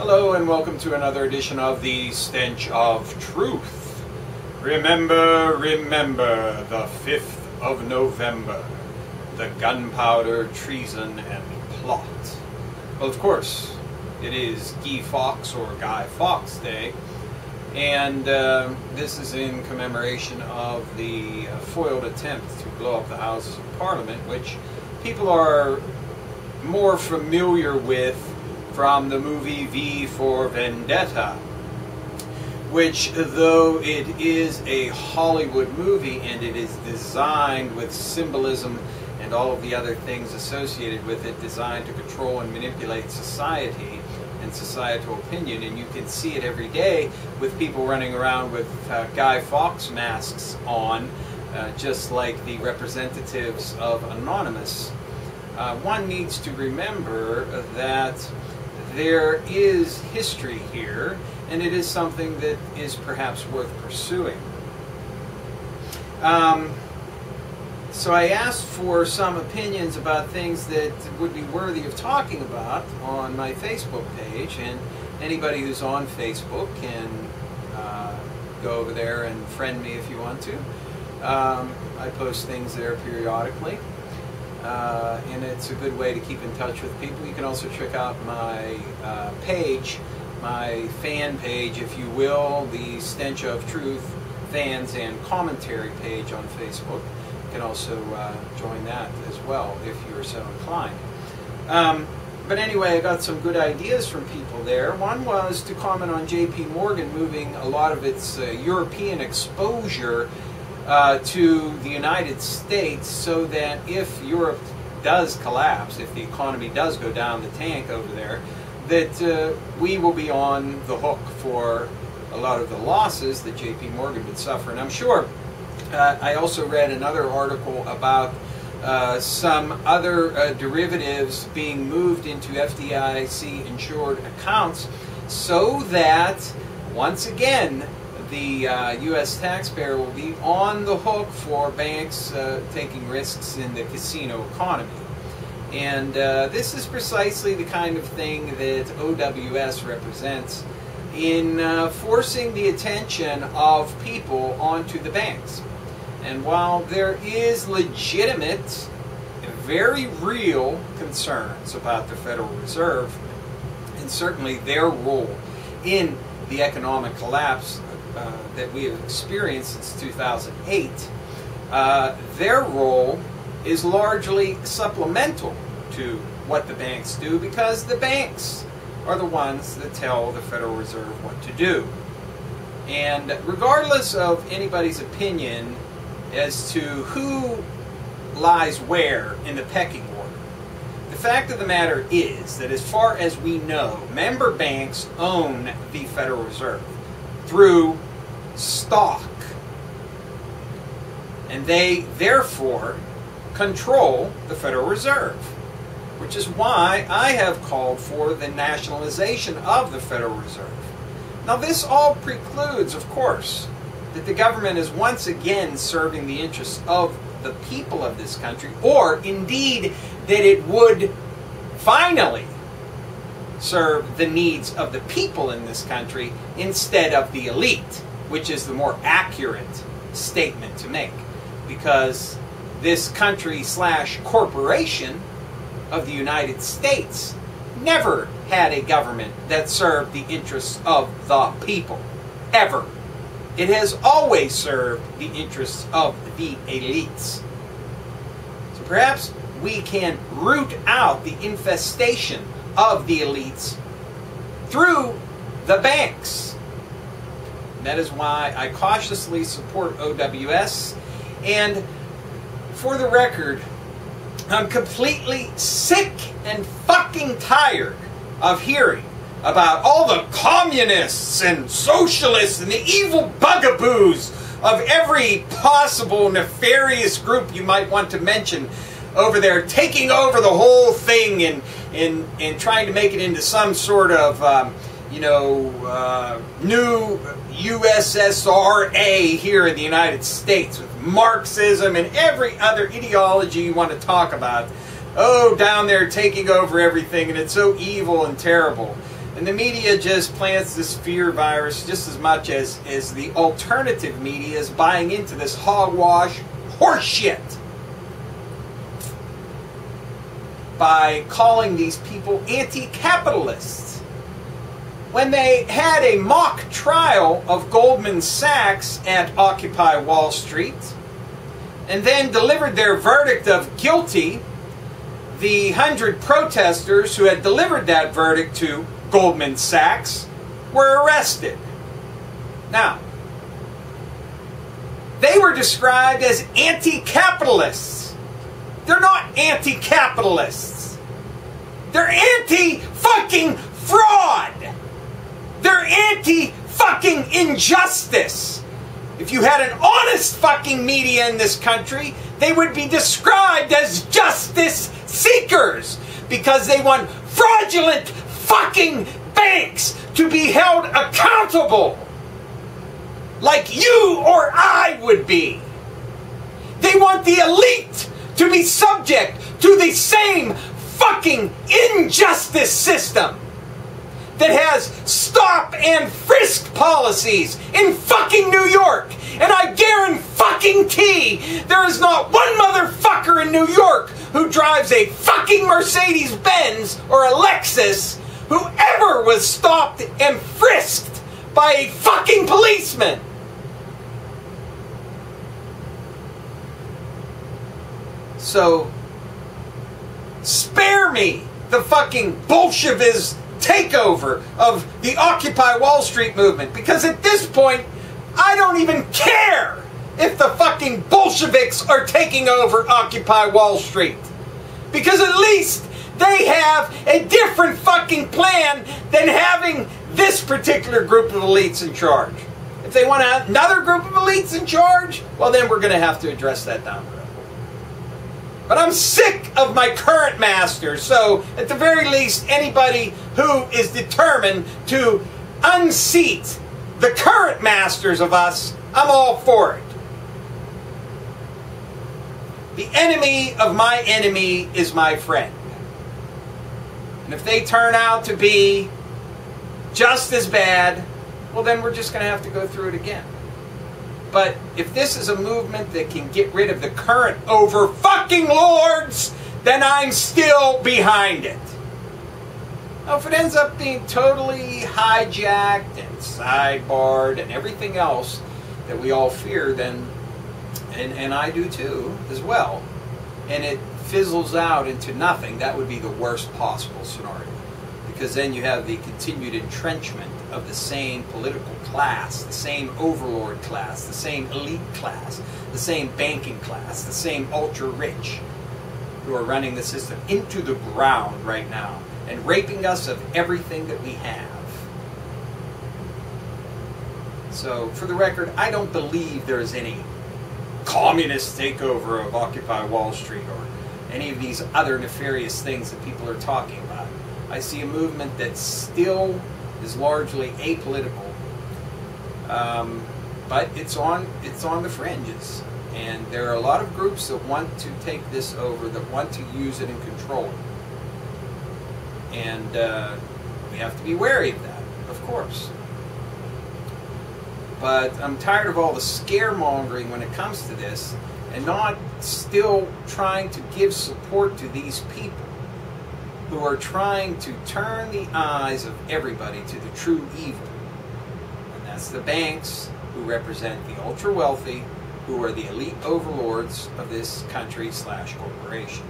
Hello and welcome to another edition of the Stench of Truth. Remember, remember the 5th of November, the gunpowder, treason, and plot. Well, of course, it is Guy Fawkes or Guy Fawkes Day, and this is in commemoration of the foiled attempt to blow up the Houses of Parliament, which people are more familiar with from the movie V for Vendetta, which, though it is a Hollywood movie and it is designed with symbolism and all of the other things associated with it, designed to control and manipulate society and societal opinion, and you can see it every day with people running around with Guy Fawkes masks on, just like the representatives of Anonymous. One needs to remember that there is history here, and it is something that is perhaps worth pursuing. So I asked for some opinions about things that would be worthy of talking about on my Facebook page, and anybody who's on Facebook can go over there and friend me if you want to. I post things there periodically. And it's a good way to keep in touch with people. You can also check out my page, my fan page, if you will, the Stench of Truth fans and commentary page on Facebook. You can also join that as well if you're so inclined. But anyway, I got some good ideas from people there. One was to comment on J.P. Morgan moving a lot of its European exposure to the United States, so that if Europe does collapse, if the economy does go down the tank over there, that we will be on the hook for a lot of the losses that J.P. Morgan would suffer. And I'm sure I also read another article about some other derivatives being moved into FDIC insured accounts, so that once again the U.S. taxpayer will be on the hook for banks taking risks in the casino economy. And this is precisely the kind of thing that OWS represents in forcing the attention of people onto the banks. And while there is legitimate, very real concerns about the Federal Reserve, and certainly their role in the economic collapse that we have experienced since 2008, their role is largely supplemental to what the banks do, because the banks are the ones that tell the Federal Reserve what to do. And regardless of anybody's opinion as to who lies where in the pecking order, the fact of the matter is that as far as we know, member banks own the Federal Reserve through stock, and they therefore control the Federal Reserve, which is why I have called for the nationalization of the Federal Reserve. Now, this all precludes, of course, that the government is once again serving the interests of the people of this country, or indeed that it would finally serve the needs of the people in this country instead of the elite, which is the more accurate statement to make, because this country / corporation of the United States never had a government that served the interests of the people, ever. It has always served the interests of the elites. So perhaps we can root out the infestation of the elites through the banks. And that is why I cautiously support OWS. And for the record, I'm completely sick and fucking tired of hearing about all the communists and socialists and the evil bugaboos of every possible nefarious group you might want to mention over there, taking over the whole thing and trying to make it into some sort of new USSRA here in the United States, with Marxism and every other ideology you want to talk about. Oh, down there taking over everything, and it's so evil and terrible. And the media just plants this fear virus just as much as the alternative media is buying into this hogwash horseshit by calling these people anti-capitalists. When they had a mock trial of Goldman Sachs at Occupy Wall Street and then delivered their verdict of guilty, the 100 protesters who had delivered that verdict to Goldman Sachs were arrested. Now, they were described as anti-capitalists. They're not anti-capitalists. They're anti-fucking fraud. They're anti-fucking injustice. If you had an honest fucking media in this country, they would be described as justice seekers because they want fraudulent fucking banks to be held accountable like you or I would be. They want the elite to be subject to the same fucking injustice system that has stop and frisk policies in fucking New York. And I guarantee there is not one motherfucker in New York who drives a fucking Mercedes-Benz or a Lexus who ever was stopped and frisked by a fucking policeman. So, spare me the fucking Bolshevist takeover of the Occupy Wall Street movement, because at this point, I don't even care if the fucking Bolsheviks are taking over Occupy Wall Street. Because at least they have a different fucking plan than having this particular group of elites in charge. If they want to have another group of elites in charge, well then we're going to have to address that down the road. But I'm sick of my current masters, so at the very least, anybody who is determined to unseat the current masters of us, I'm all for it. The enemy of my enemy is my friend. And if they turn out to be just as bad, well then we're just going to have to go through it again. But if this is a movement that can get rid of the current over-fucking lords, then I'm still behind it. Now, if it ends up being totally hijacked and sidebarred and everything else that we all fear, then, and I do too, as well, and it fizzles out into nothing, that would be the worst possible scenario. Because then you have the continued entrenchment of the same political class, the same overlord class, the same elite class, the same banking class, the same ultra-rich who are running the system into the ground right now and raping us of everything that we have. So, for the record, I don't believe there's any communist takeover of Occupy Wall Street or any of these other nefarious things that people are talking about. I see a movement that still is largely apolitical, but it's on the fringes, and there are a lot of groups that want to take this over, that want to use it and control it, and we have to be wary of that, of course. But I'm tired of all the scaremongering when it comes to this, and not still trying to give support to these people who are trying to turn the eyes of everybody to the true evil. And that's the banks, who represent the ultra-wealthy, who are the elite overlords of this country / corporation.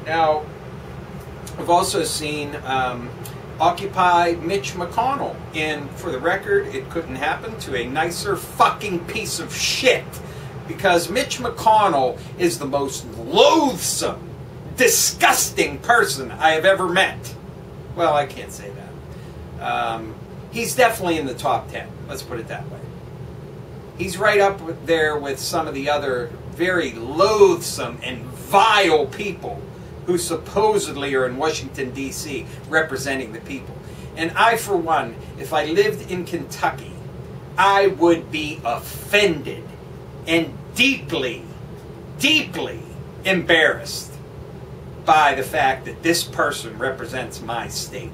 Now, I've also seen Occupy Mitch McConnell, and for the record, it couldn't happen to a nicer fucking piece of shit, because Mitch McConnell is the most loathsome, disgusting person I have ever met. Well, I can't say that. He's definitely in the top 10. Let's put it that way. He's right up there with some of the other very loathsome and vile people who supposedly are in Washington, D.C. representing the people. And I, for one, if I lived in Kentucky, I would be offended and deeply, deeply embarrassed by the fact that this person represents my state.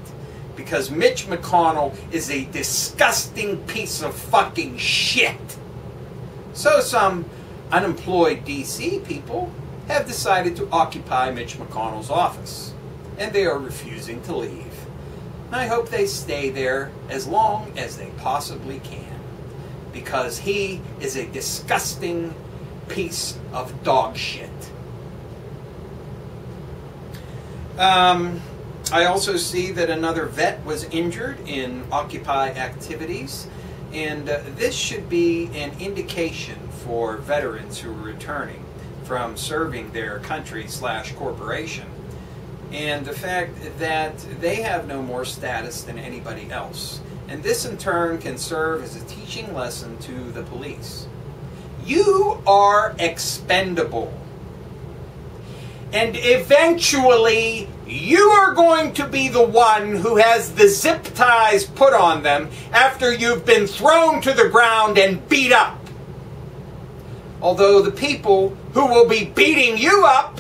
because Mitch McConnell is a disgusting piece of fucking shit. So some unemployed DC people have decided to occupy Mitch McConnell's office, and they are refusing to leave. I hope they stay there as long as they possibly can, because he is a disgusting piece of dog shit. I also see that another vet was injured in Occupy activities, and this should be an indication for veterans who are returning from serving their country/corporation, and the fact that they have no more status than anybody else. And this in turn can serve as a teaching lesson to the police. You are expendable. And eventually, you are going to be the one who has the zip ties put on them after you've been thrown to the ground and beat up. Although the people who will be beating you up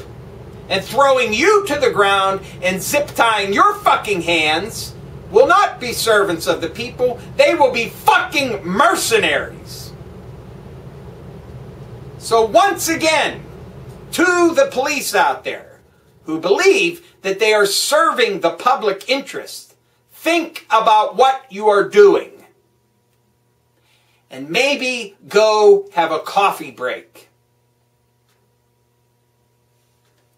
and throwing you to the ground and zip tying your fucking hands will not be servants of the people. They will be fucking mercenaries. So once again, to the police out there who believe that they are serving the public interest, think about what you are doing. And maybe go have a coffee break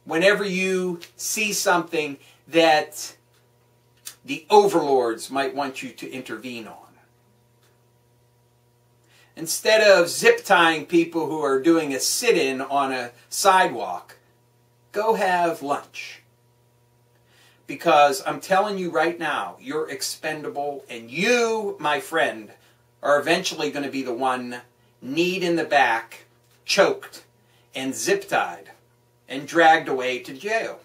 whenever you see something that the overlords might want you to intervene on. Instead of zip tying people who are doing a sit-in on a sidewalk, go have lunch. Because I'm telling you right now, you're expendable, and you, my friend, are eventually going to be the one kneed in the back, choked, and zip-tied, and dragged away to jail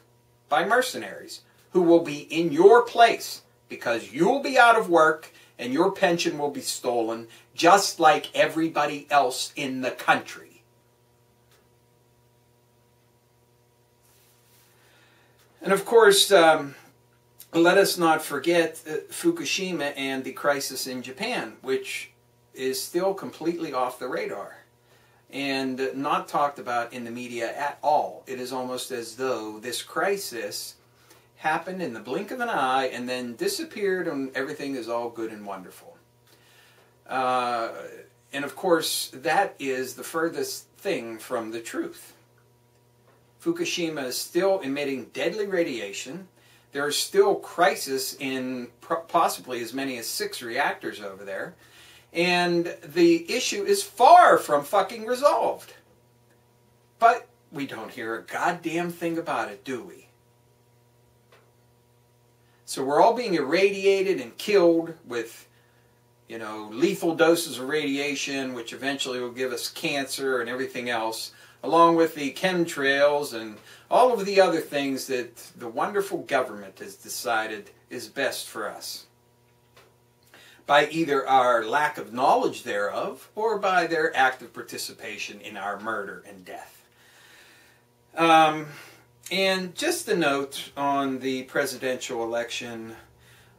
by mercenaries who will be in your place because you'll be out of work and your pension will be stolen just like everybody else in the country. And of course, let us not forget Fukushima and the crisis in Japan, which is still completely off the radar and not talked about in the media at all. It is almost as though this crisis happened in the blink of an eye and then disappeared and everything is all good and wonderful. And of course, that is the furthest thing from the truth. Fukushima is still emitting deadly radiation. There is still crisis in possibly as many as 6 reactors over there. And the issue is far from fucking resolved. But we don't hear a goddamn thing about it, do we? So we're all being irradiated and killed with, you know, lethal doses of radiation, which eventually will give us cancer and everything else, along with the chemtrails and all of the other things that the wonderful government has decided is best for us, by either our lack of knowledge thereof or by their active participation in our murder and death. And just a note on the presidential election,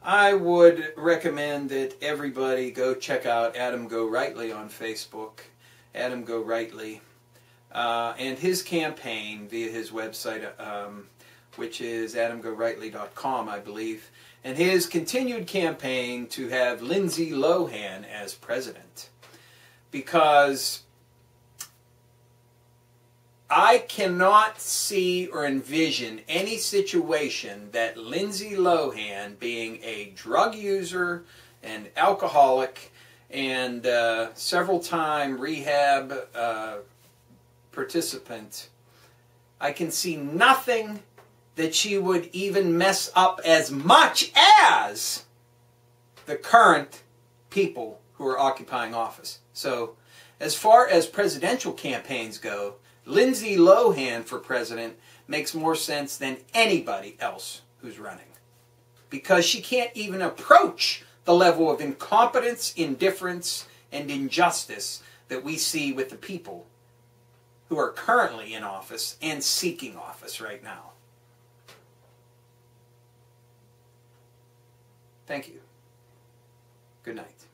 I would recommend that everybody go check out Adam Gorightly on Facebook, Adam Gorightly, and his campaign via his website, which is adamgorightly.com, I believe, and his continued campaign to have Lindsay Lohan as president. Because I cannot see or envision any situation that Lindsay Lohan, being a drug user and alcoholic and several-time rehab participant, I can see nothing that she would even mess up as much as the current people who are occupying office. So, as far as presidential campaigns go, Lindsay Lohan for president makes more sense than anybody else who's running. Because she can't even approach the level of incompetence, indifference, and injustice that we see with the people who are currently in office and seeking office right now. Thank you. Good night.